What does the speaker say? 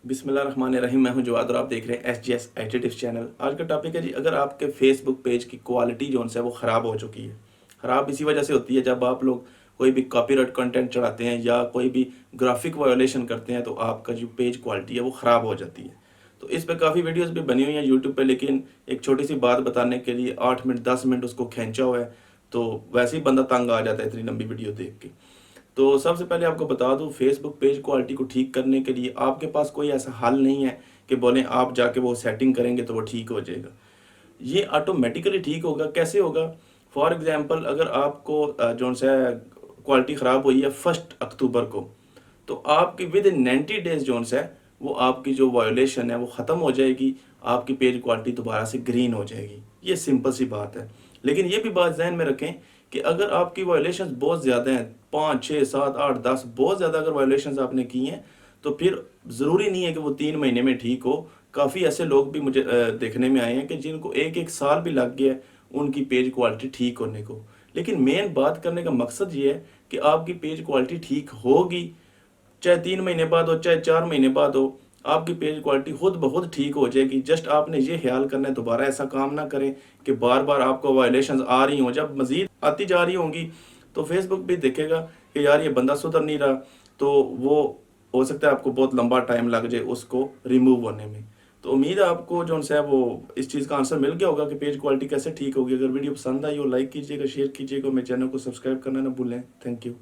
बिस्मिल्लाहिर्रहमानिर्रहीम। मैं हूं जवाद और आप देख रहे हैं SGS एडिटिव चैनल। आज का टॉपिक है जी, अगर आपके फेसबुक पेज की क्वालिटी जो है वो ख़राब हो चुकी है। ख़राब इसी वजह से होती है जब आप लोग कोई भी कॉपीराइट कंटेंट चढ़ाते हैं या कोई भी ग्राफिक वायोलेशन करते हैं तो आपका जो पेज क्वालिटी है वो ख़राब हो जाती है। तो इस पर काफ़ी वीडियोस भी बनी हुई हैं यूट्यूब पे, लेकिन एक छोटी सी बात बताने के लिए 8 मिनट 10 मिनट उसको खींचा हुआ है, तो वैसे ही बंदा तंग आ जाता है इतनी लंबी वीडियो देख के। तो सबसे पहले आपको बता दूं, फेसबुक पेज क्वालिटी को ठीक करने के लिए आपके पास कोई ऐसा हल नहीं है कि बोलें आप जाके वो सेटिंग करेंगे तो वो ठीक हो जाएगा। ये ऑटोमेटिकली ठीक होगा। कैसे होगा? फॉर एग्जांपल, अगर आपको जो सा क्वालिटी ख़राब हुई है 1 अक्टूबर को, तो आपकी विद इन 90 डेज जो है वो आपकी जो वायोलेशन है वो ख़त्म हो जाएगी। आपकी पेज क्वालिटी दोबारा से ग्रीन हो जाएगी। ये सिंपल सी बात है। लेकिन ये भी बात ध्यान में रखें कि अगर आपकी वायोलेशन बहुत ज़्यादा हैं, 5 6 7 8 10 बहुत ज़्यादा अगर वायोलेशन आपने की हैं, तो फिर ज़रूरी नहीं है कि वो 3 महीने में ठीक हो। काफ़ी ऐसे लोग भी मुझे देखने में आए हैं कि जिनको एक एक साल भी लग गया है उनकी पेज क्वालिटी ठीक होने को। लेकिन मेन बात करने का मकसद ये है कि आपकी पेज क्वालिटी ठीक होगी, चाहे 3 महीने बाद हो चाहे 4 महीने बाद हो, आपकी पेज क्वालिटी खुद ब खुद ठीक हो जाएगी। जस्ट आपने ये ख्याल करना है, दोबारा ऐसा काम ना करें कि बार बार आपको वायलेशंस आ रही हों। जब मज़ीद आती जा रही होंगी तो फेसबुक भी देखेगा कि यार ये बंदा सुधर नहीं रहा, तो वो हो सकता है आपको बहुत लंबा टाइम लग जाए उसको रिमूव होने में। तो उम्मीद है आपको जो है वो इस चीज़ का आंसर मिल गया होगा कि पेज क्वालिटी कैसे ठीक होगी। अगर वीडियो पसंद आई हो लाइक कीजिएगा, शेयर कीजिएगा, मेरे चैनल को सब्सक्राइब करना ना भूलें। Thank you.